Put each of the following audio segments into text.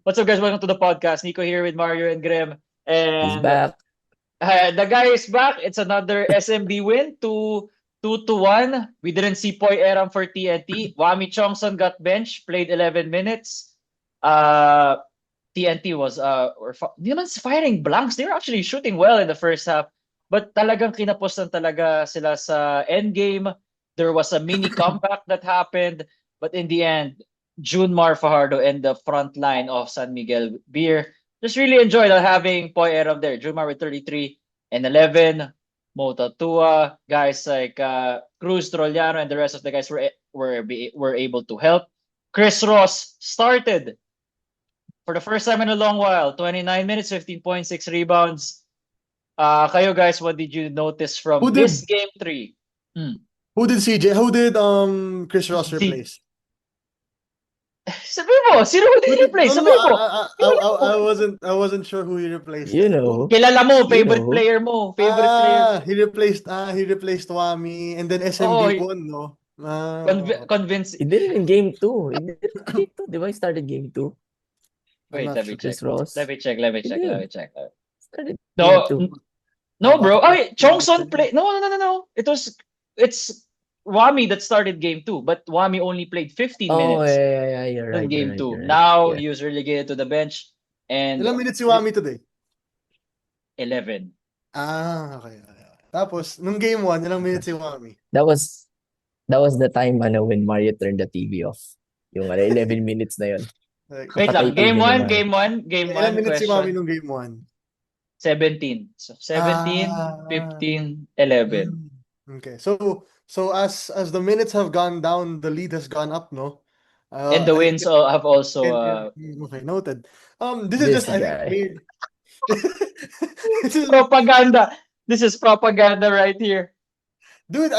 What's up, guys? Welcome to the podcast. Nico here with Mario and Graham. He's And back. the guy is back. It's another SMB win, 2-1. We didn't see Poy Eram for TNT. Wami Chongson got benched, played 11 minutes. Uh, TNT was di naman firing blanks. They were actually shooting well in the first half. But talagang kinapos talaga sila sa end game. There was a mini comeback that happened. But in the end, Junmar Fajardo and the front line of San Miguel Beer just really enjoyed having Poy Eram there. Junmar with 33 and 11. Mota Tua, guys like Cruz Trollano and the rest of the guys were able to help. Chris Ross started for the first time in a long while. 29 minutes, 15.6 rebounds. Kayo guys, what did you notice Who from this did game three? Hmm. who did CJ? Who did Chris Ross Si replace? Sabi mo, sino mo Who din did replace? no no Sabi no mo. I, Kilala I, mo. I wasn't sure who he replaced. You know, Kilala mo, you favorite know. player mo. Favorite player mo. He replaced Wami and then Oo, SMB won, no? convince. He did it in game two. He did it in game two. Di ba he started game two? I'm Wait, not let me sure. check. Chris Ross. Let me He check, let me did. check. Started game No, two. no, bro. Bakit Ay, Chongson nag-replace? play. No, no, no, no, no. It's Wami that started game two, but Wami only played 15 Oh, minutes yeah. You're in right. You're game right. two. You're right. Now Yeah. he was relegated to the bench and Ilang minutes si Wami today? 11. Okay. Tapos, nung game 1, ilang minutes si Wami? That was that was the time when Mario turned the TV off. Yung 11 minutes na yun. Like, Wait lang. Napatay TV ni Mario. Game ilang one minutes si Wami question. nung game 1? 17. So 17, Ah, 15, 11. okay. So as the minutes have gone down, the lead has gone up, no? And the wins have also Okay, noted. This is This just, I think, guy. weird. This is, propaganda. This is propaganda right here. dude.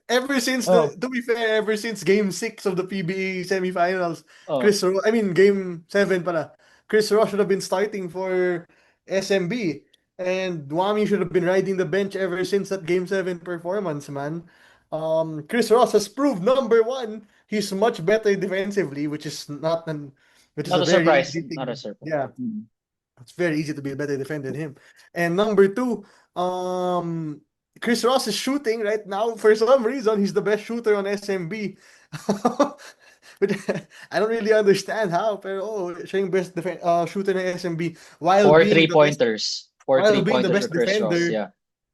Ever since Oh, to be fair, ever since Game 6 of the PBA semifinals, Oh. Game 7 pala. Chris Ross should have been starting for SMB, and Wami should have been riding the bench ever since that Game 7 performance, man. Chris Ross has proved number one. He's much better defensively, which is Not a a very surprise. easy Not a thing. surprise. Yeah, Mm. it's very easy to be a better defender than him. And number two, Chris Ross is shooting right now. For some reason, he's the best shooter on SMB. But I don't really understand how, pero siya yung best shooter ng SMB while Four being three the best pointers. Four while three being the pointers for best Chris Ross. defender. Yeah.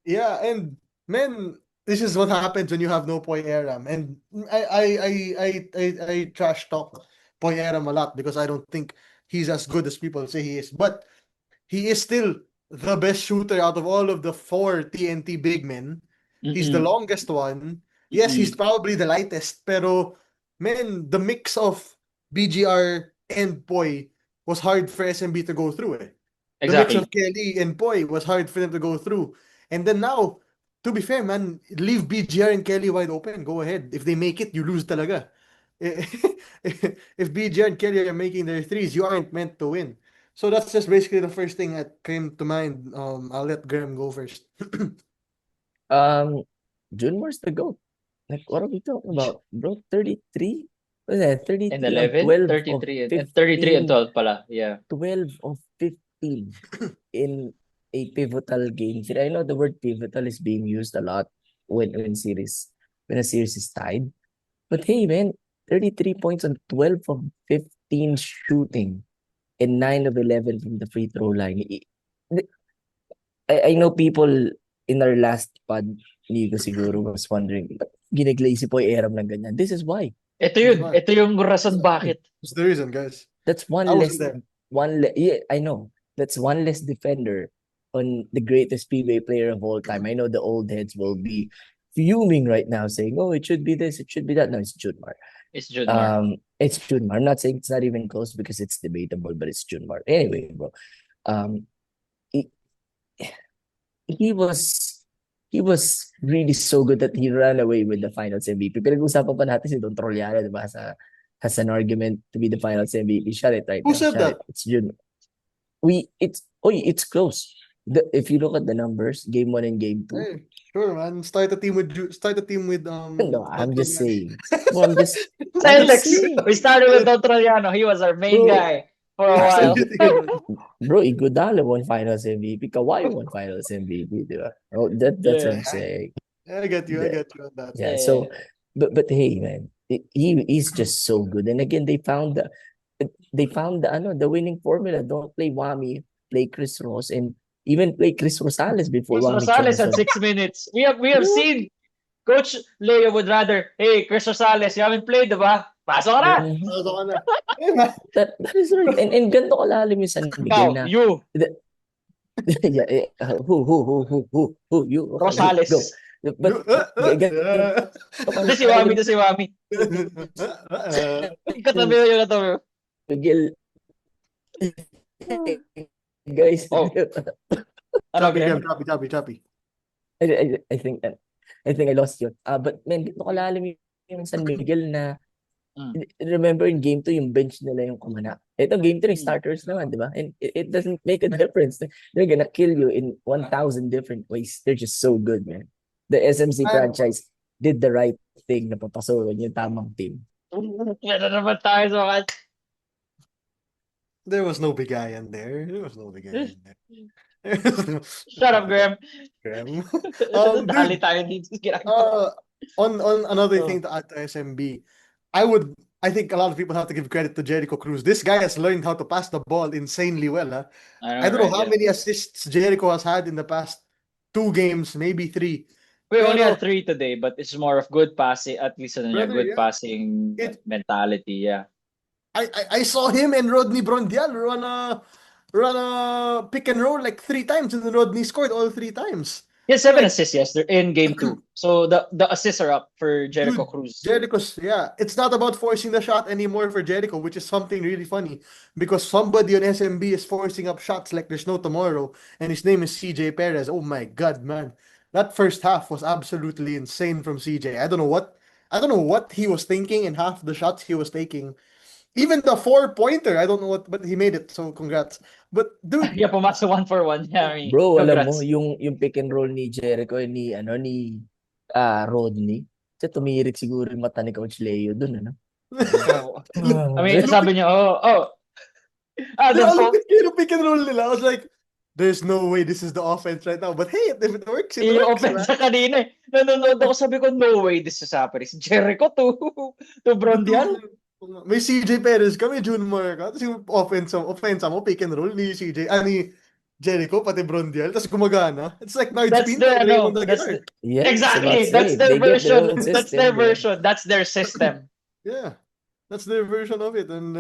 Yeah, and man, this is what happens when you have no Poy Aram. And I trash talk Poy Aram a lot because I don't think he's as good as people say he is. But he is still the best shooter out of all of the four TNT big men. He's the Mm-mm. longest one. Yes, he's Mm-mm. probably the lightest, pero man, the mix of BGR and Poy was hard for SMB to go through. The mix Exactly. of Kelly and Poy was hard for them to go through. And then now, to be fair, man, leave BGR and Kelly wide open. Go ahead. If they make it, you lose talaga. If BGR and Kelly are making their threes, you aren't meant to win. So that's just basically the first thing that came to mind. I'll let Graham go first. um, Junmar's the GOAT. Like, what are we talking about, bro? 33? What's that? And 33 on 11, 12 of 33, and 33 and 15. 12 pala. Yeah. 12 of 15 in a pivotal game. See, I know the word pivotal is being used a lot when a series is tied. But hey, man, 33 points on 12 of 15 shooting and 9 of 11 from the free throw line. I know people in our last pod, Nico siguro was wondering, ba't ginaglay si Poy Eram ng ganyan? This is why. Ito That's yun. why. Ito yung rason bakit. That's the reason, guys. That's I wasn't there. yeah, I know. That's one less defender on the greatest PBA player of all time. I know the old heads will be fuming right now saying, oh, it should be this, it should be that. No, it's Junmar. It's Junmar. It's Junmar. I'm not saying it's not even close because it's debatable, but it's Junmar. Anyway, bro. Um, he, he was he was really so good that he ran away with the finals MVP. Pinag-usapan pa natin si Don Troliano, di ba? Has an argument to be the finals MVP. Shut it right Who now. said Shut that? it. It's Jun. It's close. If you look at the numbers, game 1 and game 2. Hey, sure, man. Start a team with No, I'm just Antonio. saying. Well, I'm just Celtics. saying. We started with Don Trollano. He was our main Bro, guy. for a while. Bro, Iguodala won Finals MVP. Kawhi won Finals MVP, di ba? Oh, that's what Yeah. I'm saying. I get you. I get you on that. Yeah. Yeah. So, but hey, man, he's just so good. And again, the winning formula. Don't play Wami, play Chris Ross, and even play Chris Rosales before Chris Wami Rosales had Johnson. 6 minutes. We have seen Coach Leo would rather, hey, Chris Rosales, you haven't played, diba? Pasok ka na. Mhm. Pasok ka na. Eh, man. That is right. And ganito kalalim yung San Miguel Ikaw, na you, yeah, who you okay, Rosales. go. But ganito Hindi si Wami, kalalim si Wami. Katabi mo yung katabi mo. Miguel. Guys, Oh. Ano, Choppy, Graham? choppy. I think I lost you. But man, ganito kalalim yung San Miguel na remember in game 2 yung bench nila yung kumana. Ito game 3 starters naman, di ba? And it doesn't make a difference. They're gonna kill you in 1,000 different ways. They're just so good, man. The SMC franchise did the right thing na papasokin yung tamang team. Yan na naman tayo sa wakas. There was no bigayan there. Shut up, Graham. Graham. Dali Dude, tayo dito sa ginagawa. on another Oh. thing to add to SMB, I think a lot of people have to give credit to Jericho Cruz. This guy has learned how to pass the ball insanely well. Huh? I don't know how many assists Jericho has had in the past 2 games, maybe 3. We only Pero- had 3 today, but it's more of good passing, at least ano niya, Brother, good yeah. passing mentality, yeah. I saw him and Rodney Brondial run a pick and roll like 3 times, and then Rodney scored all 3 times. He had 7 Like- assists yesterday in game 2. So the assists are up for Jericho Dude, Cruz. Jericho's, yeah, it's not about forcing the shot anymore for Jericho, which is something really funny because somebody on SMB is forcing up shots like there's no tomorrow, and his name is CJ Perez. Oh my God, man, that first half was absolutely insane from CJ. I don't know what he was thinking in half the shots he was taking. Even the 4-pointer, I don't know what, but he made it. So congrats. But dude, Yeah, pumasok 1-for-1. Yeah, I mean, Bro, alam mo, congrats. yung pick and roll ni Jericho, ni Rodney, kasi tumirik siguro yung mata ni Coach Leo dun, ano? I mean, sabi niya, the yung pick and roll nila, I was like, there's no way this is the offense right now. But hey, if it works, it yung works, offense man. sa kanina eh. Nanonood ako, sabi ko, no way this is happening. Si Jericho to Brondial. May CJ Perez kami, Junmar ka. Tapos yung offense mo, pick and roll ni CJ, ni Jericho, pati Brondial. Tapos gumagana. It's like Nards That's Pinto, the, Raymond that's Aguilar. Yeah, exactly. so That's their they get their version. own That's system, their yeah. version. That's their system. Yeah, that's their version of it, and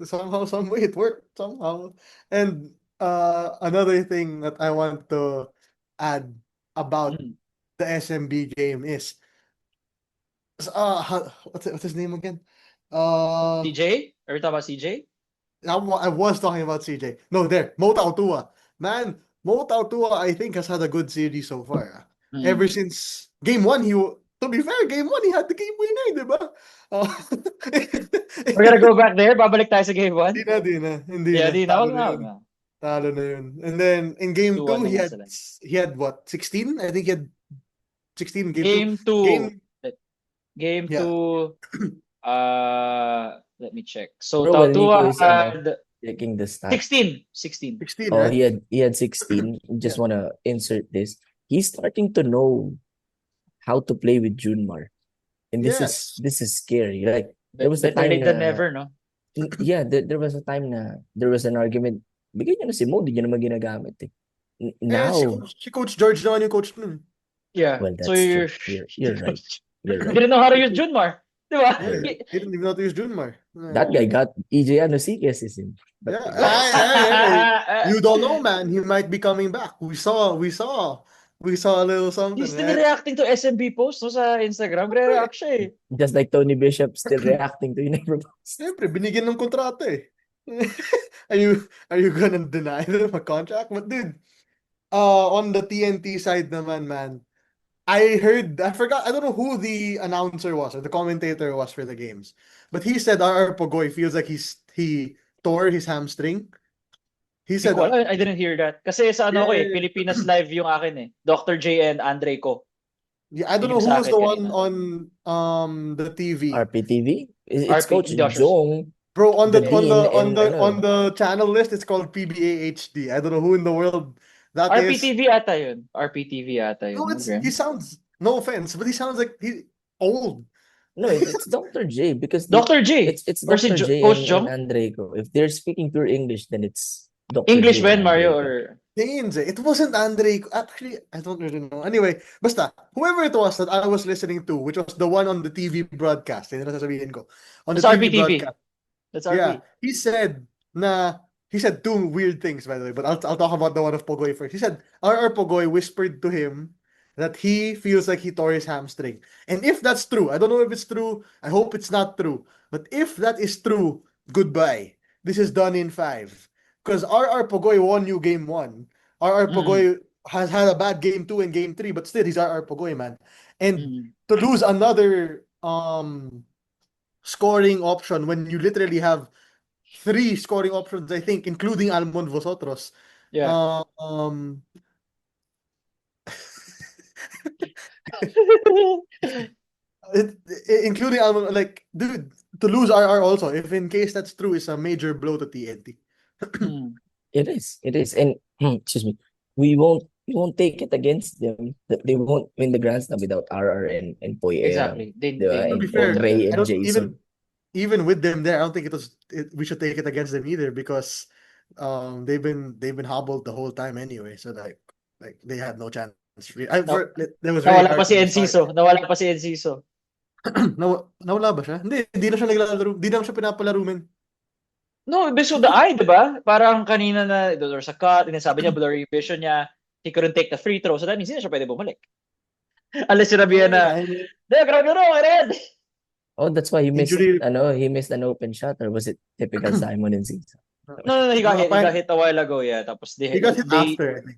somehow, some way, it worked somehow. And another thing that I want to add about the SMB game is, what's his name again? CJ? Are we talking about CJ? I was talking about CJ. No, there, Mo Tautua. Man, Mo Tautua, I think, has had a good series so far. Ever since game 1, to be fair, game 1, he had the game winner, diba? We're gonna go back there. Babalik tayo sa game 1. Di na. Hindi Yeah, na. di na. Talo Wag na, na wag yun. na. Talo na yun. And then, in game 2, 2-1 he na had sila. he had what? 16? I think he had 16 in Game 2. Game Yeah. 2. Let me check. So Bro, when Tautua Nico is, had checking the stats. 16. 16, Oh, right? he had 16. Just wanna insert this. He's starting to know how to play with Junmar. And this Yes. is scary. Like there was a Better time late than na, never, no? yeah, there was a time na there was an argument. Bigyan niyo na si Mo, di niyo naman ginagamit eh. Now, Si Coach George naman yung coach nun. Yeah. well, that's so true. You're right. You're right. Didn't know how to use Junmar. Diba? Yeah, he didn't even know how to use Junmar. That guy got EJ Anosike's in. Yeah. Hey. You don't know, man. He might be coming back. We saw a little something. He's still Right? reacting to SMB posts no, sa Instagram. Re-react siya eh. Just like Tony Bishop still reacting to you never post. Siyempre, binigyan ng kontrata eh. Are you gonna deny them a contract? But dude, on the TNT side naman, man, I don't know who the announcer was or the commentator was for the games, but he said R.R. Pogoy feels like he tore his hamstring. He Hindi said, ko alam, I didn't hear that. Kasi sa ano ko eh, Yeah. Pilipinas Live yung akin eh. Dr. J and Andre ko. yeah, I don't Yun know yung who sa was akin the one kanina. on the TV. RPTV? It's RP, Coach hindi ako sure. Jong. Bro, on the Gabi on the channel list, it's called PBA HD. I don't know who in the world that is. RPTV ata yun. RPTV ata yun. No, it's Okay. he sounds, no offense, but he sounds like he old. No, it's Dr. J because Dr. J. it's Or si Dr. J Coach and Jong. Andrejko. If they're speaking pure English, then it's Dr. English J ba and yun, Mario? Andrejko. Or Danes, it wasn't Andre. Actually, I don't really know. Anyway, basta, whoever it was that I was listening to, which was the one on the TV broadcast, yun na sasabihin ko. On the That's TV RPTV. broadcast, That's yeah, RP. he said two weird things, by the way, but I'll talk about the one of Pogoy first. He said R.R. Pogoy whispered to him that he feels like he tore his hamstring. And if that's true, I don't know if it's true. I hope it's not true. But if that is true, goodbye. This is done in 5. Because R.R. Pogoy won you game 1. R.R. Pogoy has had a bad game 2 and game 3, but still he's R.R. Pogoy, man. And to lose another scoring option when you literally have 3 scoring options, I think, including Almond Vosotros. Yeah. Including Almond, like, dude, to lose RR also, if in case that's true, is a major blow to TNT. It is, and excuse me, we won't take it against them that they won't win the Grand Slam without RR and Poy Aram, Exactly. They diba? To And be fair, Ray I and don't Jason. even with them there, I don't think we should take it against them either because they've been hobbled the whole time anyway. So like they had no chance. There was very Nawala hard pa si from the start. Enciso. Nawala pa si Enciso. Nawala ba siya? Hindi na siya naglalaro. Hindi na siya pinapalaro, men. No, based on the eye, di ba? Parang kanina na, there was a cut, and then sabi niya, blurry vision niya, he couldn't take the free throw, so that means hindi na siya pwede bumalik. Unless sinabihan na, I mean, grabe no, red! Oh, that's why he missed Injury- he missed an open shot, or was it typical Simon and Cesar? No, he got No, hit a while ago, yeah. Tapos he got hit after, I think.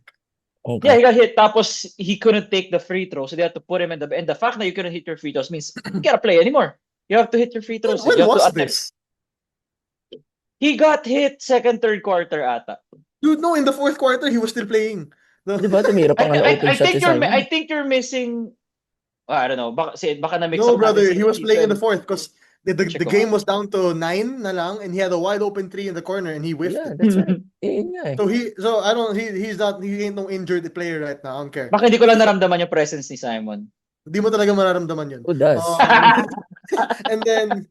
Okay. Yeah, he got hit, tapos he couldn't take the free throw, so they had to put him in and the fact that you couldn't hit your free throws means you can't play anymore. You have to hit your free throws. When You have to was attempt. this? He got hit second, third quarter ata. Dude, no, in the fourth quarter, he was still playing. No. Diba, tumira pa nga ng open shot si Simon. I think you're missing. I don't know. Baka na-mix No, up brother, natin he was playing in the season. fourth because the Check ko game nga. was down to 9 na lang, and he had a wide open 3 in the corner, and he whiffed Yeah, it. that's right. Eh, yun nga eh. So I don't. He ain't no injured player right now. I don't care. Baka hindi ko lang naramdaman yung presence ni Simon. Hindi mo talaga mararamdaman yun. Who does? And then,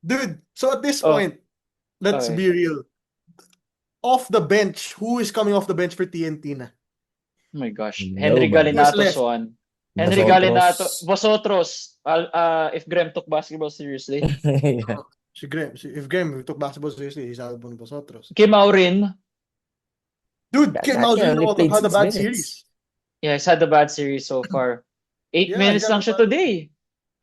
dude. So at this Oh. point, let's Okay. be real. Off the bench, who is coming off the bench for TNT na? Oh my gosh. Nobody. Henry Galinato Who's left? Swan. Henry Vosotros. Galinato. Vosotros. If Graham took basketball seriously. Yeah. If Graham took basketball seriously, he's out of Vosotros. Kim Aurin. Dude, Kim Mauser only played had a 6 bad minutes. series. Yeah, he's had a bad series so far. 8 Yeah, minutes he lang got siya a bad- today.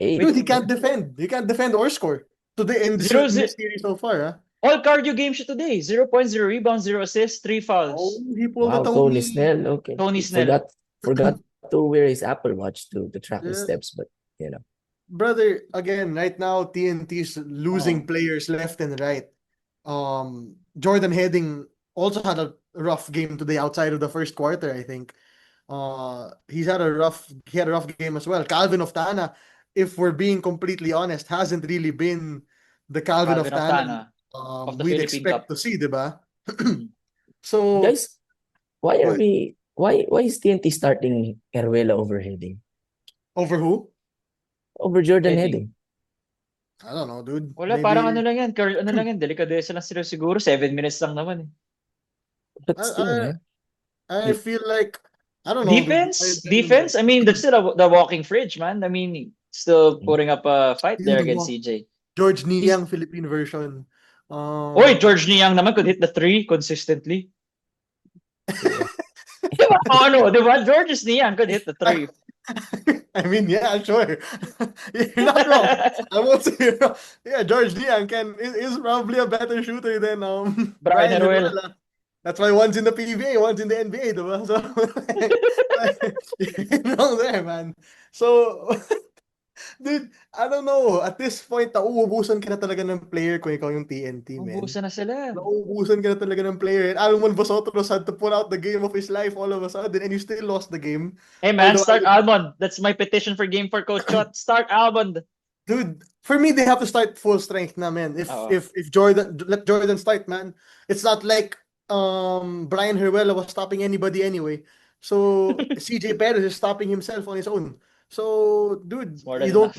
Eight. Dude, he can't defend. He can't defend or score. Today in this Zero, zero. series so far, huh? All cardio game siya today. 0 points, 0 rebounds, 0 assists, 3 fouls. Oh, he pulled Wow, a Tony Snell. Okay. Tony Snell. Forgot to wear his Apple Watch to track his Yeah. steps, but you know. Brother, again, right now TNT's losing Oh. players left and right. Jordan Heading also had a rough game today outside of the first quarter, I think. He had a rough game as well. Calvin Oftana, if we're being completely honest, hasn't really been the Calvin Oftana of the we'd Philippine expect Cup. to see, diba? So Guys, why Go are we why is TNT starting Eruela over Heading? over who? Over Jordan Heading. Heading. I don't know, dude. Wala, Maybe- parang ano lang yan. Ano lang yan. Delikadesa lang sila siguro. 7 minutes lang naman. But still, man. I feel like I don't know. dude. Defense. I mean, that's still the walking fridge, man. I mean, still putting up a fight He's there the against walk- CJ. George Niang Philippine version. Oy, George Niang naman could hit the 3 consistently. Diba? Ano, diba? George Niang could hit the 3. I mean, yeah, sure. You're not wrong. I won't say you're wrong. Yeah, George Niang is probably a better shooter than Brian Heruel. Heruel. That's why one's in the PBA, one's in the NBA, diba? So you're wrong there, man. So dude, I don't know. At this point, nauubusan ka na talaga ng player kung ikaw yung TNT, man. Ubusan na sila. Nauubusan ka na talaga ng player. And Almon Vosotros had to pull out the game of his life all of a sudden, and you still lost the game. Hey man, Although start Almond. That's my petition for game for Coach Chot. Start Almond. Dude, for me, they have to start full strength na, man. Oo. If Jordan, let Jordan start, man. It's not like Brian Heruela was stopping anybody anyway. So CJ Perez is stopping himself on his own. So, dude, It's more than enough.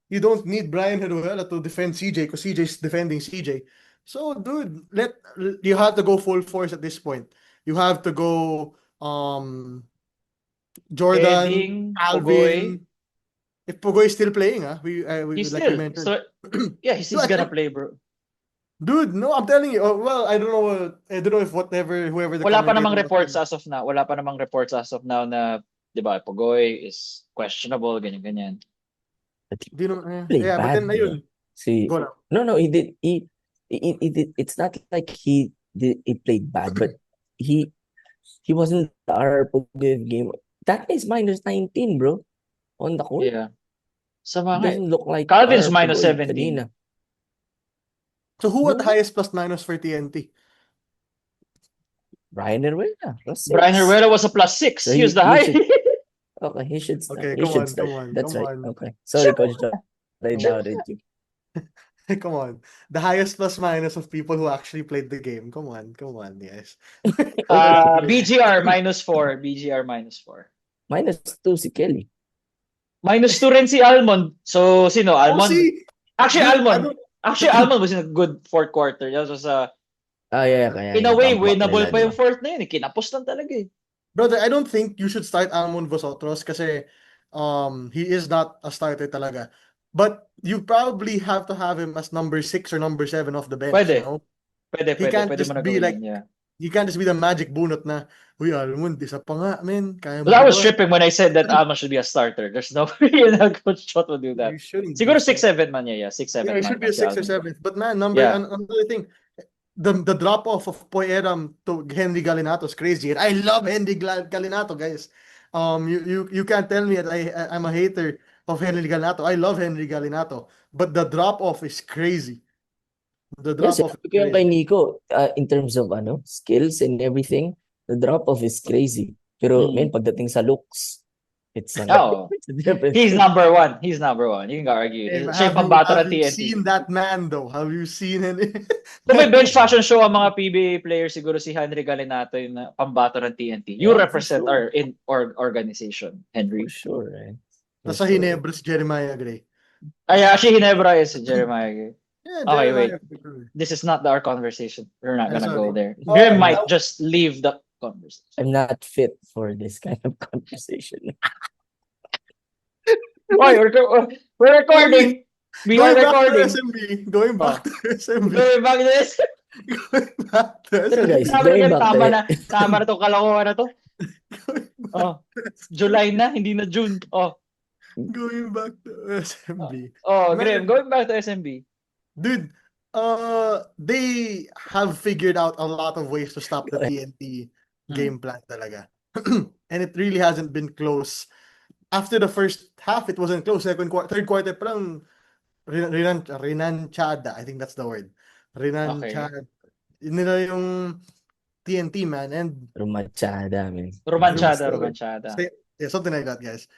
you don't need Brian Heruela to defend CJ because CJ's defending CJ. So, dude, you have to go full force at this point. You have to go Jordan, Heading, Pogoy. Alvin. If Pogoy is still playing, we He's like you still. mentioned. So, yeah, he's No, gonna play, bro. Dude, no, I'm telling you. Well, I don't know. I don't know if whoever the Wala pa namang commentator was reports saying. as of now. Wala pa namang reports as of now na, di ba, Pogoy is questionable, ganyan-ganyan. Do you know? Played Yeah, but bad, then bro. ayun. See, Go lang. no, he did. He did. It's not like he played bad, but he wasn't our Pogoy game. That is minus 19, bro, on the court. Yeah. Sama nga. Doesn't look like Calvin's our minus Pogoy 17. kanina. So who had No. highest plus minus for TNT? Brian Heruela. Brian Heruela was a +6. So he was the he high. should- Okay, he should start. Okay, He come should on, start. come on, That's come right. on. Okay. Sorry, Coach John. I doubted you. Come on. The highest plus minus of people who actually played the game. Come on, yes. BGR -4. BGR -4. -2 si Kelly. -2 rin si Almond. So, sino? Oh, Almond? see? Actually, Dude, Almond. Actually, Almond was in a good fourth quarter. That was Yeah, kaya in a way, pump up winnable nila, pa di yung ba? fourth na yun. Kinapos lang talaga eh. Brother, I don't think you should start Almon Vosotros kasi he is not a starter talaga. But you probably have to have him as number 6 or number 7 off the bench, Pwede. you know? Pwede Pwede mo na be gawin like, yun, yeah. you can't just be the magic bunot na, uy, Almond, isa pa nga, man. Kaya mo But I was ba? tripping when I said that Almond should be a starter. There's no way na Coach Chot will do that. You shouldn't Siguro be 6-7 man niya, yeah. 6-7 Yeah, it man should be a si 6 or Almond. 7. But man, Yeah. another thing, the drop off of Poy Eram to Henry Galinato is crazy. And I love Henry Galinato, guys. You can't tell me that I'm a hater of Henry Galinato. I love Henry Galinato, but the drop off is crazy. The drop off Sinabi ko yung kay Nico, in terms of skills and everything, the drop off is crazy. Pero man, pagdating sa looks, it's Oh, it's a different he's thing. number one. He's number one. You can argue. Siya yung pambato ng Have you TNT. seen that man though? Have you seen him? Kung may bench fashion show ang mga PBA players, siguro si Henry Galinato yung pambato ng TNT. You Yeah, represent for sure. our organization, Henry. For sure, right? For Nasa sure. Hinebra si Jeremiah Gray. Ay, actually, Hinebra is Jeremiah Gray. Yeah, Okay, Jeremiah wait. Gray. This is not our conversation. We're not gonna go Sorry. there. Oh, Grim yeah. might just leave the conversation. I'm not fit for this kind of conversation. Oy, we're recording. We are recording. Going back to SMB. Going back to this. Going back to Pero guys, SMB. going back Tama na itong kalokohan na to. Oh, July na, hindi na June. Oh, Going back to SMB. Grim, going back to SMB. Dude, they have figured out a lot of ways to stop the TNT game plan talaga. And it really hasn't been close. After the first half, it wasn't close. Third quarter pa lang, Rinanchada. I think that's the word. Rinanchada. Yun nila yung TNT, man. And Romanchada, man. Romanchada. yeah, something like that, guys.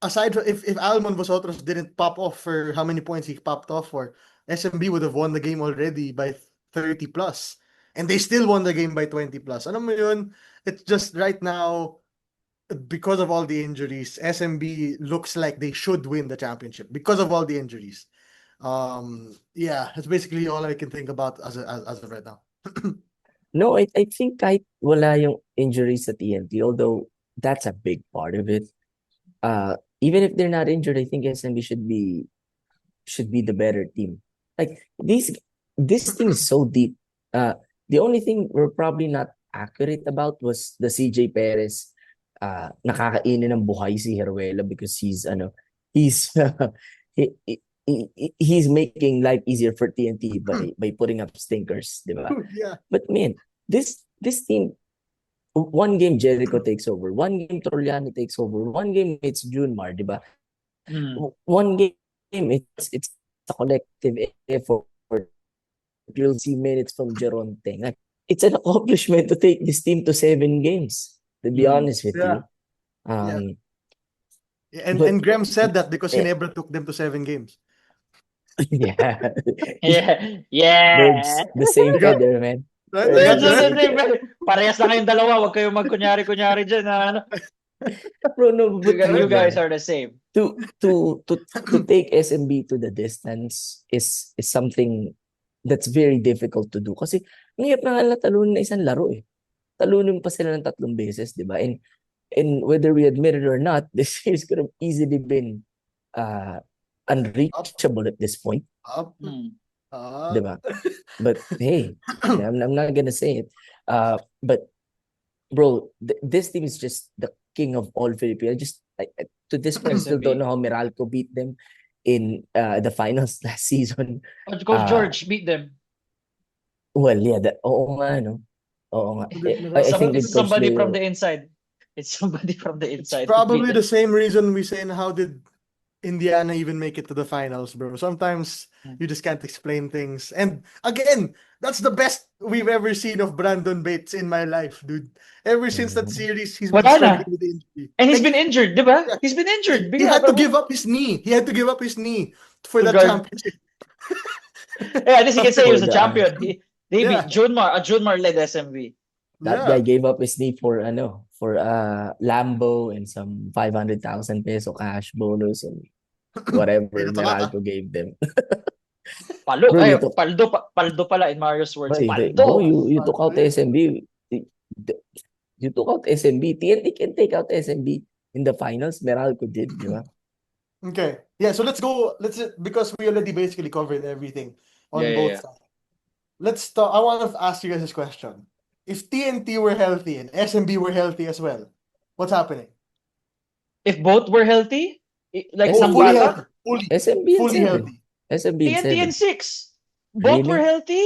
Aside from if Almon Vosotros didn't pop off for how many points he popped off for, SMB would have won the game already by 30 plus. And they still won the game by 20 plus. Alam mo yun? It's just right now, because of all the injuries, SMB looks like they should win the championship because of all the injuries. Yeah, that's basically all I can think about as of right now. No, I think kahit wala yung injuries sa TNT, although that's a big part of it. Even if they're not injured, I think SMB should be the better team. Like this team is so deep. The only thing we're probably not accurate about was the CJ Perez. Nakakainin ng buhay si Heruela because he's he's making life easier for TNT by putting up stinkers, di ba? Yeah. But man, this team, one game Jericho takes over, one game Trojano takes over, one game it's Junmar, di ba? One game it's a collective effort. You'll see minutes from Geronte. Like, it's an accomplishment to take this team to 7 games. To be honest with you, And But Graham said that because eh, Ginebra took them to 7 games. yeah, Yeah. Yeah. birds, the same You got feather, man. right? I got Birds, Birds the of that. the same. same. Parehas lang kayong dalawa. Huwag kayong magkunyari-kunyari dyan. Ano. Bro, no, but You really, guys man. are the same. To take SMB to the distance is something that's very difficult to do. Kasi ang hirap na nga nila talunin na isang laro eh. Talunin pa sila ng 3 beses, di ba? And whether we admit it or not, this series could have easily been uh, Up, unreachable at this point, up. Hmm. di ba? But hey, I'm not gonna say it. But bro, this team is just the king of all Philippines. To this point, I still don't SMB. know how Meralco beat them in the finals last season. Coach Uh, George beat them. well, yeah, oo nga, no? Oo nga. I think It's with Coach somebody from Leo, the inside. It's somebody from the It's inside who beat probably them. the same reason we say, how did Indiana even make it to the finals, bro? Sometimes you just can't explain things. And again, that's the best we've ever seen of Brandon Bates in my life, dude. Ever since that series, he's been Wala na. struggling with injury. And he's Like, been injured, di ba? yeah, He's been injured. he Bigla, had to parang, give up his knee. He had to give up his knee for to that guard. championship. Yeah, at least he can say he for was a the champion. They Yeah, beat Junmar. Junmar led SMB. that guy yeah. gave up his knee for Lambo and some 500,000 peso cash bonus and Hey, whatever that's a lot, Meralco gave them. Palo, Bro, ay, you took Paldo pala in Mario's words. bro, Paldo. you took out SMB. You took out SMB. TNT can take out SMB in the finals. Meralco did, di ba? Okay. Yeah, so let's go. Because we already basically covered everything on both Yeah. sides. Let's talk. I want to ask you guys this question. If TNT were healthy and SMB were healthy as well, what's happening? If both were healthy, like SMB, ng Fully Batak, healthy. Fully. SMB and Fully 7. healthy. SMB and TNT 7. and 6. Both were Really? healthy.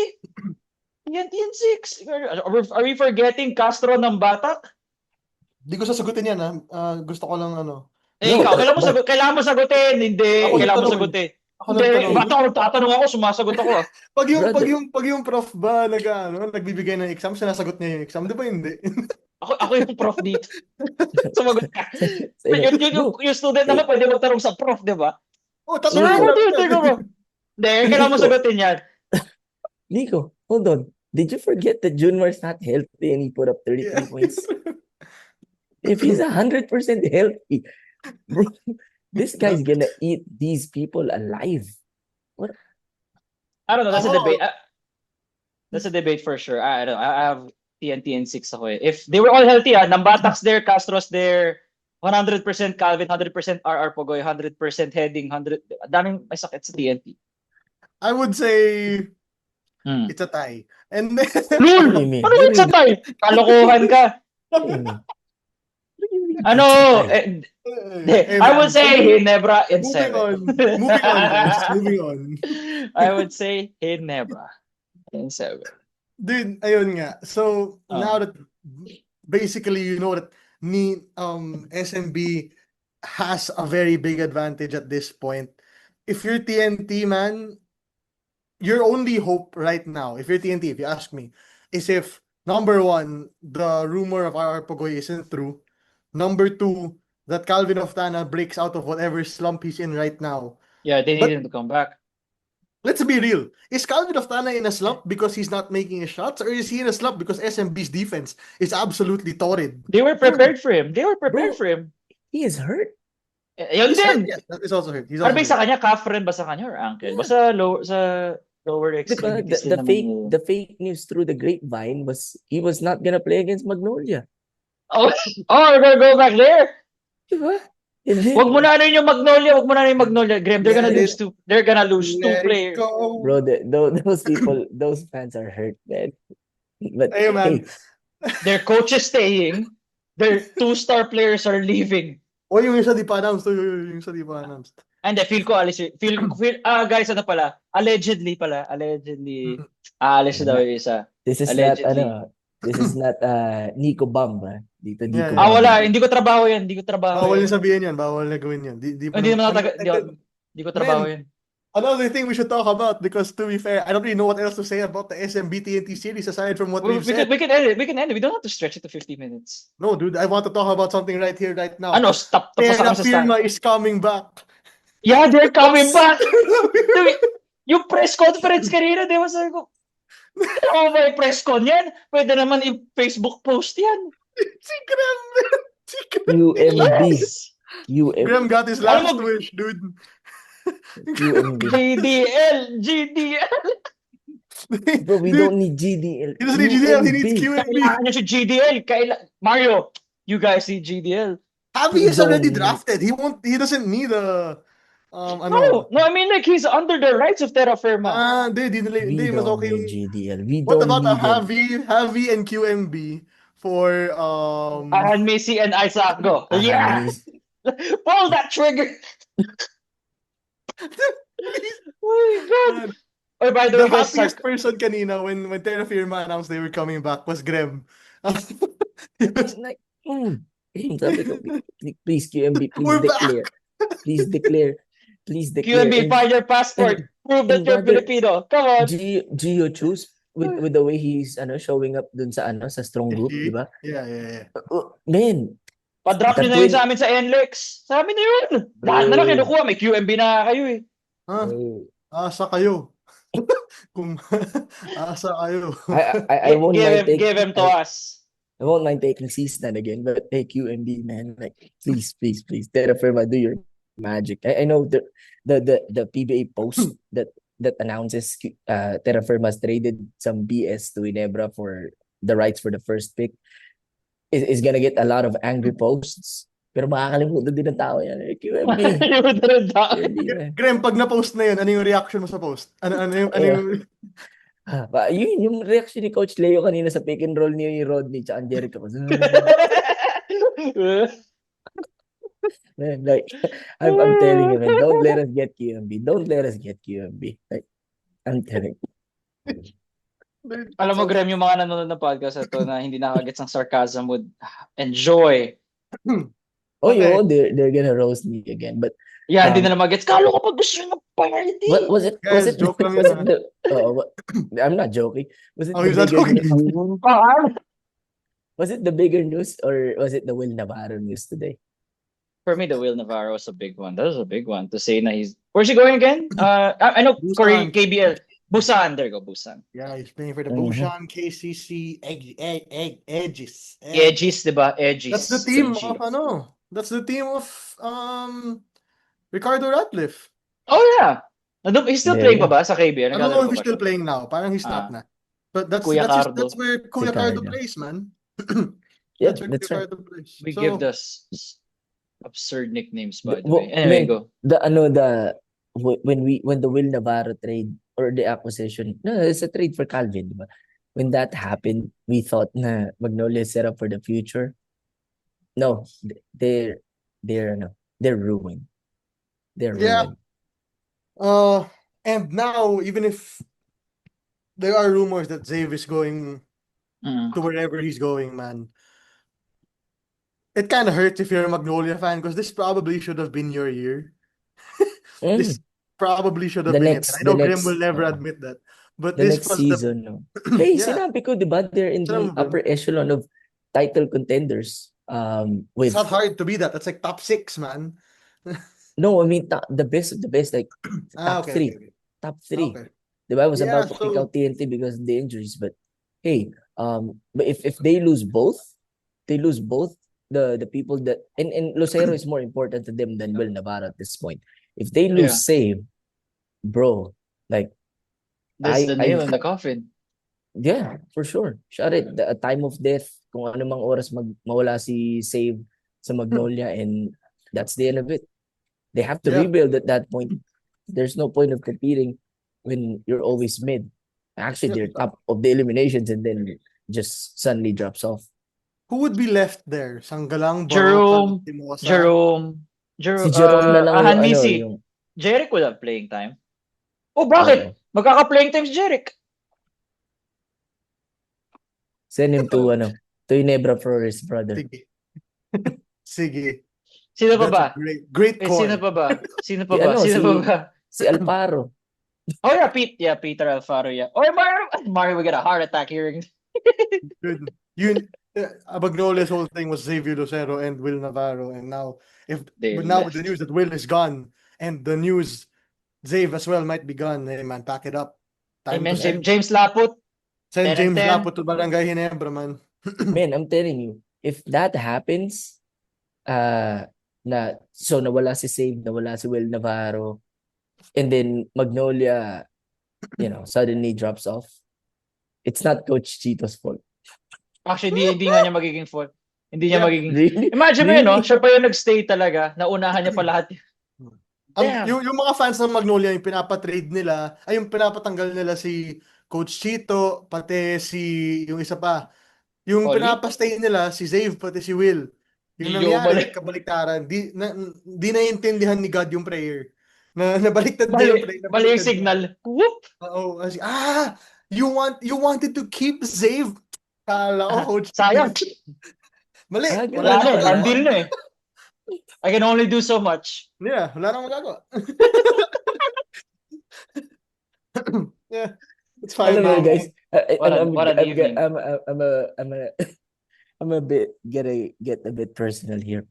TNT and 6. Are we forgetting Castro ng Batak? Di ko sasagutin yan, ha. Gusto ko lang Eh, No, ikaw, but kailangan mo sagutin. Hindi, Ako kailangan mo nagtanong eh. sagutin. Ako Hindi, nagtanong. ba't ako nagtatanong ako, sumasagot ako ah. brother, Pag yung prof ba nagbibigay ng exam, sinasagot niya yung exam, di ba hindi? Ako yung prof dito. Sumagot ka. bro, Yung student naman pwede magtanong sa prof, di ba? Oh, Sir, tatanungin Nico, ano namin tinitingnan yan. mo? Hindi, kailangan mo Nico, sagutin yan. Nico, hold on. Did you forget that Junmar's not healthy and he put up 33 Yeah. points? If he's 100% healthy, bro, this guy's gonna eat these people alive. What? I don't know, that's a Ako, debate. That's a debate for sure. I don't know. I have TNT and 6 ako eh. If they were all healthy, Nambatak's there, Castro's there, 100% Calvin, 100% RR Pogoy, 100% heading, 100. Daming may sakit sa TNT. I would say Hmm. it's a tie. And then, What do you mean? Ano yung sa tayo? Kalokohan ka. What do you mean? What do you mean Ano? it's I would say Hinebra in moving 7. on. Moving on, guys. Moving on. I would say Hinebra in 7. Dude, ayun nga. So, now that basically you know that SMB has a very big advantage at this point. If you're TNT, man, your only hope right now, if you're TNT, if you ask me, is if number one, the rumor of RR Pogoy isn't true. Number two, that Calvin Oftana breaks out of whatever slump he's in right now. Yeah, they But- need him to come back. Let's be real. Is Calvin Oftana in a slump because he's not making his shots, or is he in a slump because SMB's defense is absolutely torrid? They were prepared for him. They were Bro. prepared for him. He is hurt. Yun He's din. hurt, yes, that is also hurt. He's Ano also ba yung sa hurt. kanya? Calf rin ba sa kanya or ankle? Basta lower Diba, extremities din the naman fake yun. the fake news through the grapevine was he was not gonna play against Magnolia. Oh, we're gonna go back there. Diba? And then, Wag mo na ano yung Magnolia. Wag mo na ano yung Magnolia. Graham, they're gonna Let lose two. They're gonna lose two Let it players. go. bro, those people, those fans are hurt, man. But Hey, man. Their coach is staying. Their 2-star players are leaving. O yung isa di pa announced. Yung isa di pa announced. And feel ko alis guys, ano pala? Allegedly, aalis daw yung isa. this is Allegedly. this is not Nico Bam, dito Nico Yeah, Bam. Wala, hindi ko trabaho yan. Hindi ko trabaho Bawal yan. yung sabihin yan. Bawal na gawin yan. Di pa Hindi naman- naman hindi ko trabaho yan. Another thing we should talk about, because to be fair, I don't really know what else to say about the SMB TNT series aside from what we've said. We can end it. We can end it. We don't have to stretch it to 50 minutes. No, dude, I want to talk about something right here, right now. Ano, stop. Tapos Terra na kami sa stand. Firma is coming back. Yeah, they're coming back. Terra Firma. Yung press conference kanina, di ba sabi ko, ano ba yung press con yan? Pwede naman i-Facebook post yan. Si Graham. Si Graham. UMB. Yes! Graham got his Alam last mo- wish, dude. UMB. GDL! Bro, we don't need GDL. He doesn't need GDL, he needs UMB. QMB. Kailangan niya si GDL. Mario, you guys need GDL. Javi is already Don't. drafted. He doesn't need a No, I mean like he's under the rights of Terra Firma. We Hindi, mas don't okay need yung... GDL. We What don't about a need Javi and QMB for Ahan Messi and Isaac go. it. Yeah! Pull that trigger! Oh my God! Oh, by the The way, guys, happiest person kanina when Terra Firma announced they were coming back was Graham. It's like, sabi ko, please QMB, We're please declare. Please declare. Please declare. QMB, find your passport. Prove that and you're brother, Filipino. Come on. Gio choose with the way he's showing up dun sa sa strong group, di ba? Yeah. Man, Pa-drop nyo that na yun win- sa amin sa NLEX. Sa amin na yun. Lahat na lang Bro. kinukuha. May QMB na kayo eh. Huh? Asa kayo. Kung asa kayo. I won't mind Give him to us. I won't mind taking season again, but hey, QMB, man, like please, Terra Firma, do your magic. I know the PBA post that announces Terra Firma's traded some BS to Ginebra for the rights for the first pick is gonna get a lot of angry posts. Pero makakalimutan din ng tao yan. QMB. QMB, man. Graham, pag na-post na yun, ano yung reaction mo sa post? Ano yung... Yung reaction ni Coach Leo kanina sa pick and roll ni Rodney tsaka Jericho. Man, like, I'm telling you, man, don't let us get QMB. Don't let us get QMB. Like, I'm telling you. Alam mo, Graham, yung mga nanonood na podcast ito na hindi nakagets ng sarcasm would enjoy. Oh, Okay. they're gonna roast me again. But Yeah, hindi na magets. Kalo ko pag gusto nyo ng party. was it? Guys, joke lang Was yun, it the? I'm not joking. Was it Oh, the he's not bigger joking. news? Was it the bigger news or was it the Will Navarro news today? For me, the Will Navarro was a big one. That was a big one to say na he's... Where's he going again? I know Busan. KBL. Busan. There you go, Busan. Yeah, he's playing for the Mhm. Busan KCC Edges. Edgis, diba? Edgis. That's the team Edgy. of That's the team of Ricardo Ratliff. Oh, yeah. He's still Yeah, playing yeah. pa ba sa KBL? I don't know if he's Naglalaro still pa playing now. Parang he's not na. But that's Kuya Cardo. that's where Kuya Si Cardo Cardo. plays, man. Yeah, That's where that's Kuya right. Cardo plays. We So, give the absurd nicknames, by the Wo- way. Anyway, man, go. When the Will Navarro trade or the acquisition, no, it's a trade for Calvin, diba? When that happened, we thought na Magnolia is set up for the future. No, they're ruined. They're Yeah. ruined. and now even if there are rumors that Zave is going Mm. to wherever he's going, man, it kind of hurts if you're a Magnolia fan because this probably should have been your year. Mm. This probably should have The been next- it. I know the Graham next- will never admit that, but The this next was season, no. Hey, Yeah. sinabi ko, diba? They're in the Sinabi mo ba? upper echelon of title contenders. With It's not hard to be that. That's like top 6, man. no, I mean the best of the best, like top Okay, three. okay. Top three. Okay. Diba? I was Yeah, about to kick so- out TNT because of the injuries, but hey, but if they lose both, the people that and Lucero is more important to them than Will Navarro at this point. If they lose save, bro, like That's the nail I- in the coffin. yeah, for sure. Shut it. A time of death, kung ano mang oras mawala si Save sa Magnolia, and that's the end of it. They have to Yeah. rebuild at that point. There's no point of competing when you're always mid. Actually, they're top of the eliminations and then just suddenly drops off. Who would be left there? Sanggalang, Jerome, Barotan, Timosa. Si Jerome na lang Ahan yung, Messi. yung Jeric will have playing time. Oh, bakit? Magkaka-playing time si Jeric. send him to Ginebra for his brother. Sige. Sige. Sino pa That's ba? a great Eh, call. sino pa ba? Sino pa Si ba? ano, Sino si- pa ba? Si Alfaro. Oh yeah, Peter Alfaro, yeah. Oh, Mario will get a heart attack hearing. Good. Magnolia's whole thing was Xavier Lucero and Will Navarro, and now They but now with the left. news that Will is gone and the news Xavier as well might be gone, hey man, pack it up. Hey Time man, to James Laput, send 10 and James 10. Lapo to Barangay Ginebra, man. Man, I'm telling you, if that happens, nawala si Save, nawala si Will Navarro, and then Magnolia, suddenly drops off. It's not Coach Chito's fault. Actually, hindi nga niya magiging fault. Hindi niya Yeah, magiging... Really? Imagine mo yun, no? Really? Siya pa yung nagstay talaga. Naunahan niya pa lahat. Damn. yung mga fans ng Magnolia, yung pinapatrade nila, ay yung pinapatanggal nila si Coach Chito, pati yung isa pa. Yung Oli? pinapastay nila, si Zave, pati si Will. Yung Hindi nangyari, balik. kabaliktaran. Di naiintindihan ni God yung prayer. Nabaliktad niya yung prayer. Mali yung Nabaliktad niya. signal. Whoop! Oo. Kasi, you wanted to keep Zave. Kala ko, Coach. Sayang. Mali. Ganun Wala na eh. ba? Done deal na eh. I can only do so much. Yeah, wala nang magagawa. Yeah, it's fine Alam mo, now. guys, What an evening. I'm a bit get a bit personal here.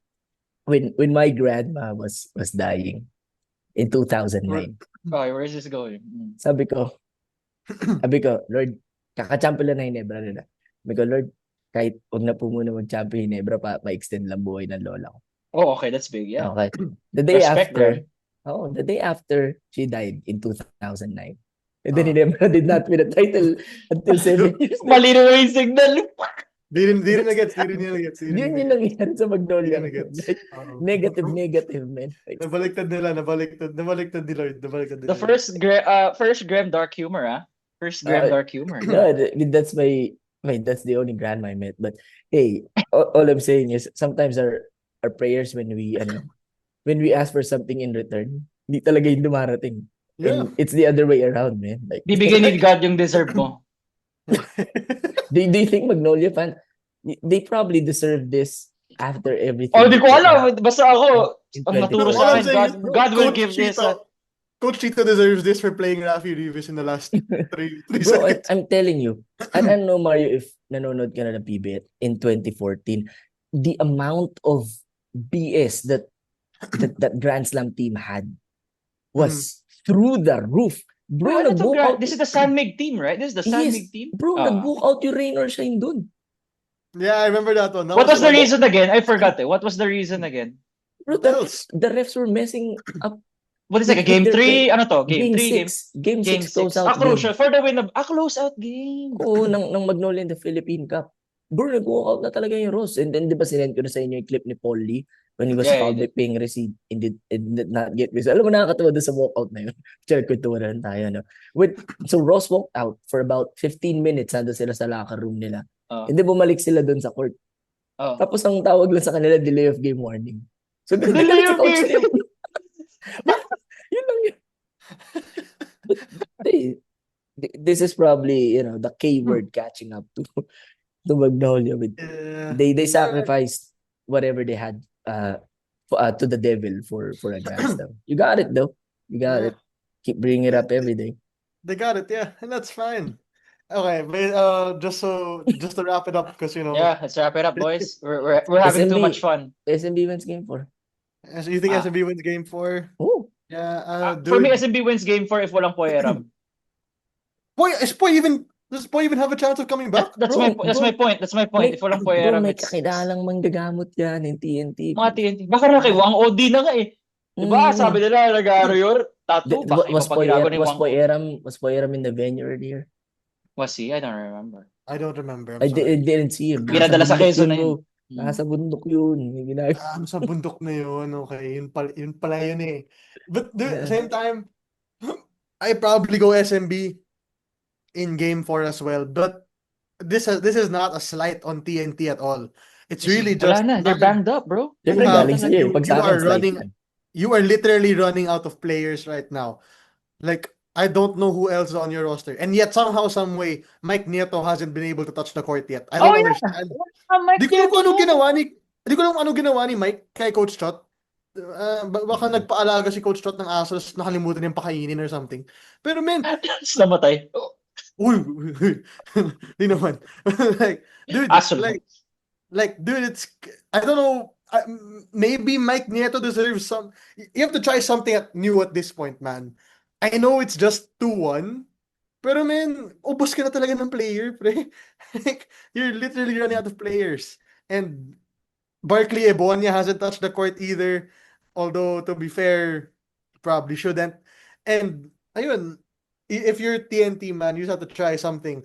When my grandma was dying in 2009, Okay, where's this going? sabi ko, Lord, kakachampo lang na Hinebra nila. Sabi ko, Lord, kahit huwag na po muna mag-champo Hinebra, pa-extend lang buhay ng lola ko. Oh, okay, that's big, yeah. Okay. The day Respect, after she died in 2009. And then Hinebra did not win a title until 7 years. Malino yung signal. Di rin nagets. Yun yung nangyari sa Magnolia. Negative, man. Nabaliktad nila, nabaliktad ni Lord. The first Graham dark humor, ah. First Graham dark humor. No, that's that's the only grandma I met. But hey, all I'm saying is sometimes our prayers when we ask for something in return, hindi talaga yung dumarating. Yeah. And it's the other way around, man. Like, Bibigyan ni God yung deserve mo. do you think Magnolia fan, they probably deserve this after everything? Oh, di ko alam. Basta ako, In ang 2020. naturo All sa I'm akin, saying is, God will Coach give this. Coach Chito deserves this for playing Rafi Rivas in the last three Bro, seconds. I'm telling you, I don't know, Mario, if nanonood ka na ng PBet in 2014, the amount of BS that Grand Slam team had was through the roof. Bro, nag-book out. This is the Sanmig team, right? This is the Sanmig team? Bro, nag-book out yung rain or shine dun. Yeah, I remember that one. What was the reason again? I forgot it. What was the reason again? Bro, the refs were messing up. What is it? Game 3? Ano to? Game 3? Game 6 close-out game. Crucial. For the win of... close-out game. Oo, ng Magnolia in the Philippine Cup. Bro, nag-walk out na talaga yung Ross. And then, di ba sinend ko na sa inyo yung clip ni Paul Lee when he was fouled by Ping Resi and did not get this. Alam mo, nakakatawa doon sa walkout na yun. Check ko ito na tayo. No? So, Ross walked out for about 15 minutes. Nandun sila sa locker room nila. And then, bumalik sila doon sa court. Tapos, ang tawag lang sa kanila, delay of game warning. So, delay of game. Yun lang yun. This is probably, the K word catching up to Magnolia. They sacrificed whatever they had to the devil for a Grand Slam. You got it though. You got it. Keep bringing it up every day. They got it, yeah, and that's fine. Okay, but just to wrap it up, because yeah, let's wrap it up, boys. We're having too much fun. SMB wins game 4. You think SMB wins game 4? Oh. Yeah, for me, SMB wins game 4 if walang Poyeram. Does Poy even have a chance of coming back? That's my point. If walang Poyeram, may kakilalang manggagamot yan in TNT. Mga TNT. Baka nakiwang OD na nga eh. Diba? Sabi nila, nag-aaroyor, tattoo. Was Poyeram in the venue earlier? Was he? I don't remember. I didn't see him. Pinadala sa Quezon na yun. Nasa bundok yun. Sa bundok na yun. Okay, yun pala yun eh. But at the same time, I probably go SMB in game 4 as well. But this is not a slight on TNT at all. It's really just... They're banged up, bro. You are literally running out of players right now. Like, I don't know who else is on your roster. And yet, somehow, some way, Mike Nieto hasn't been able to touch the court yet. I don't understand. Di ko alam kung ano ginawa ni Mike kay Coach Chot. Baka nagpaalaga si Coach Trot ng aso, tapos nakalimutan yung pakainin or something. Pero men, Tapos namatay. Oh, uy, di naman. Like, dude, aso lang. dude, I don't know. Maybe Mike Nieto deserves some. You have to try something new at this point, man. I know it's just 2-1, pero man, ubos ka na talaga ng player, pre. Like, you're literally running out of players. And Barkley Ebonia hasn't touched the court either. Although, to be fair, probably shouldn't. And, ayun, if you're TNT, man, you just have to try something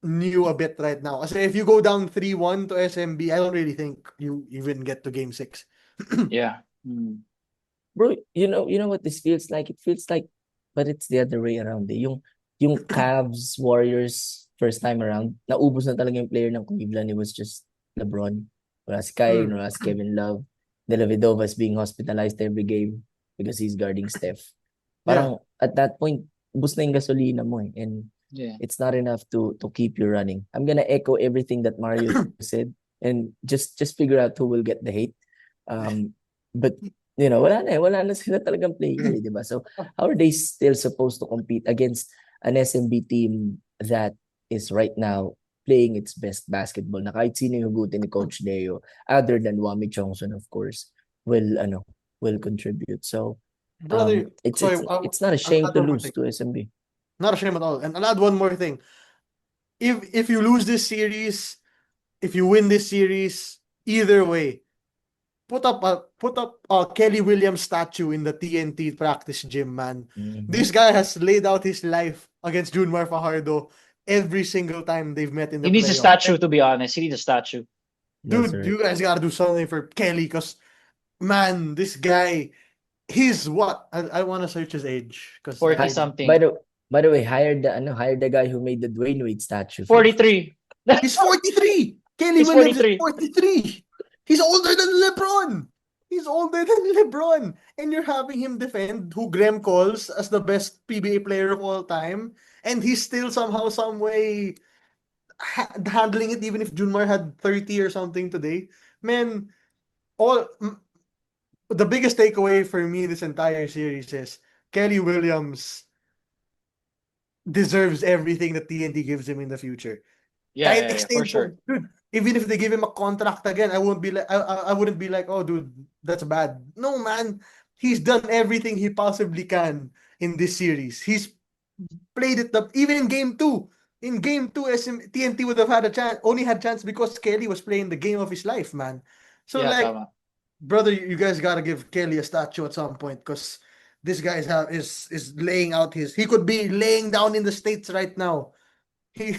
new a bit right now. Kasi if you go down 3-1 to SMB, I don't really think you even get to game 6. Yeah. Mm. Bro, you know what this feels like? It feels like, but it's the other way around. Eh. Yung Cavs, Warriors, first time around, naubos na talaga yung player ng Cleveland. It was just LeBron. Wala si Kyrie, Mm. wala si Kevin Love. Dellavedova is being hospitalized every game because he's guarding Steph. Parang at that point, ubos na yung gasolina mo eh. And Yeah. it's not enough to keep you running. I'm gonna echo everything that Mario said and just figure out who will get the hate. But you know, wala na sila talagang player, di ba? So how are they still supposed to compete against an SMB team that is right now playing its best basketball na kahit sino yung hugutin ni Coach Leo other than Wami Chongson, of course, will contribute. So Brother, sorry, it's not a I'll shame add to one more lose thing. to SMB. Not a shame at all. And I'll add one more thing. If you lose this series, if you win this series, either way, put up a Kelly Williams statue in the TNT practice gym, man. This guy has laid out his life against Junmar Fajardo every single time they've met in He the needs a playoffs. statue, to be honest. He needs a statue. That's Dude, right. you guys gotta do something for Kelly, because man, this guy, he's what? I want to search his age because 40 Hi- something. By the way, hired the guy who made the Dwayne Wade statue. 43. he's 43. Kelly He's Williams 43. is 43. He's older than LeBron. He's older than LeBron. And you're having him defend who Graham calls as the best PBA player of all time. And he's still somehow, some way handling it, even if Junmar had 30 or something today. Man, the biggest takeaway for me this entire series is Kelly Williams deserves everything that TNT gives him in the future. Kahit Yeah, for sure. extension, dude. Even if they give him a contract again, I wouldn't be like, I wouldn't be like, oh, dude, that's bad. No, man, he's done everything he possibly can in this series. He's played it up, even in game 2. In game 2, TNT would have had a chance, only had chance because Kelly was playing the game of his life, man. So Yeah, like, tama. brother, you guys gotta give Kelly a statue at some point, because this guy is laying out his. He could be laying down in the States right now. He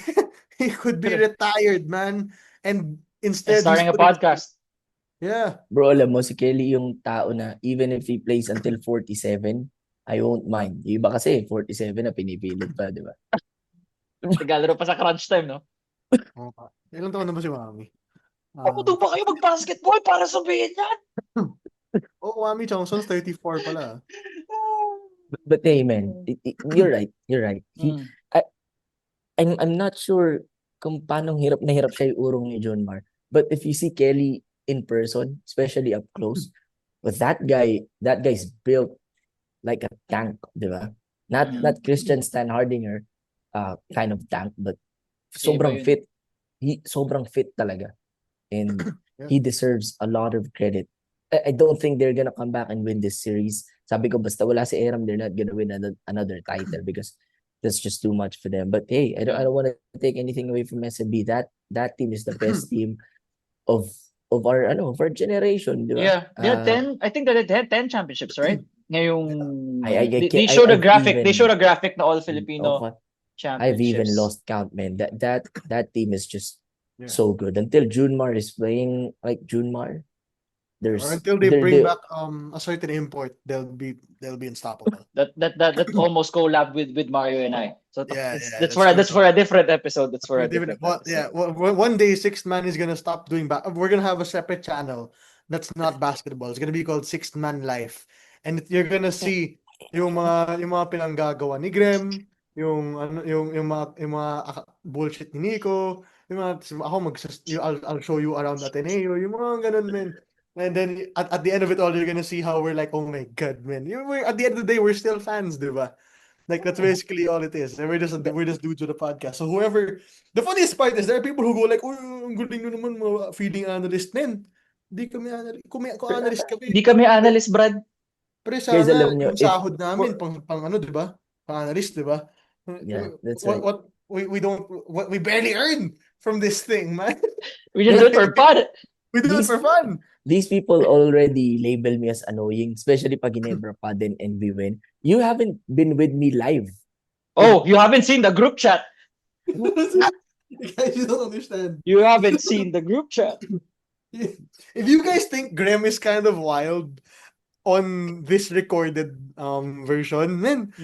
he could be retired, man. And And instead he's starting a putting, podcast. yeah. Bro, alam mo, si Kelly yung tao na even if he plays until 47, I won't mind. Yung iba kasi 47 na pinipilit pa, di ba? Naglalaro pa sa crunch time, no? Ilang taon na ba si Mami? Paputo ba kayo mag-basketball para sabihin yan? Mami Johnson's 34 pala. But hey, man, you're right. You're right. Mm. I'm not sure kung paano hirap na hirap siya yung urong ni John Mar. But if you see Kelly in person, especially up close, with that guy's built like a tank, di ba? Not Christian Stan Hardinger kind of tank, but sobrang yun. fit. Sobrang fit talaga. And Yeah. he deserves a lot of credit. I don't think they're gonna come back and win this series. Sabi ko, basta wala si Aram, they're not gonna win another title because that's just too much for them. But hey, I don't want to take anything away from SMB. That team is the best team of our generation, di ba? Yeah, 10. I think they had 10 championships, right? Ngayong they showed a graphic. They showed a graphic na all Filipino championships. I've even lost count, man. That team is just Yeah. so good. Until Junmar is playing like Junmar, there's Or until they bring back a certain import, they'll be unstoppable. That almost collab with Mario and I. So that's true. for a different episode. That's for a different episode. Yeah. One day, Sixth Man is gonna stop doing We're gonna have a separate channel that's not basketball. It's gonna be called Sixth Man Life, and you're gonna see yung mga pinanggagawa ni Grem, yung mga bullshit ni Nico, yung mga ako I'll show you around Ateneo, yung mga ganun, men. And then at the end of it all, you're gonna see how we're like, oh my God, man. At the end of the day, we're still fans, diba? Like that's basically all it is. And we're just dudes with a podcast. So whoever, the funniest part is there are people who go like, oh, ang galing nyo naman mga feeding analyst. Men, di kami analyst. Kung analyst kami. Hindi kami analyst, Brad. Pre, Guys, sana alam nyo, yung if sahod namin pang ano, di ba? Pang analyst, di ba? yeah, that's What right. what we barely earn from this thing, man. We just do it for fun. We do it for fun. These people already label me as annoying, especially pag Ginebra pa din and we win. You haven't been with me live. Oh, you haven't seen the group chat. Guys, you don't understand. You haven't seen the group chat. If you guys think Graham is kind of wild on this recorded version, man,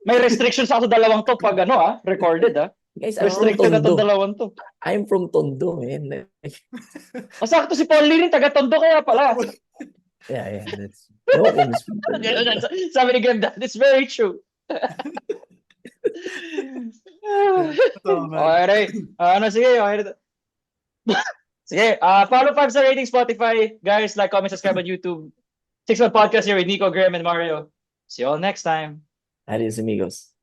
May restrictions ako sa dalawang to pag recorded Guys, I'm from Restricted na tong Tondo. dalawang to. I'm from Tondo, man. Masakto si Paul Lee rin, taga Tondo kaya pala. Yeah, that's no offense. Sabi ni Graham, that is very true. Okay, sige, okay. Sige, follow 5-star rating Spotify. Guys, like, comment, subscribe on YouTube. 6-1 Podcast here with Nico, Graham, and Mario. See you all next time. Adios, amigos.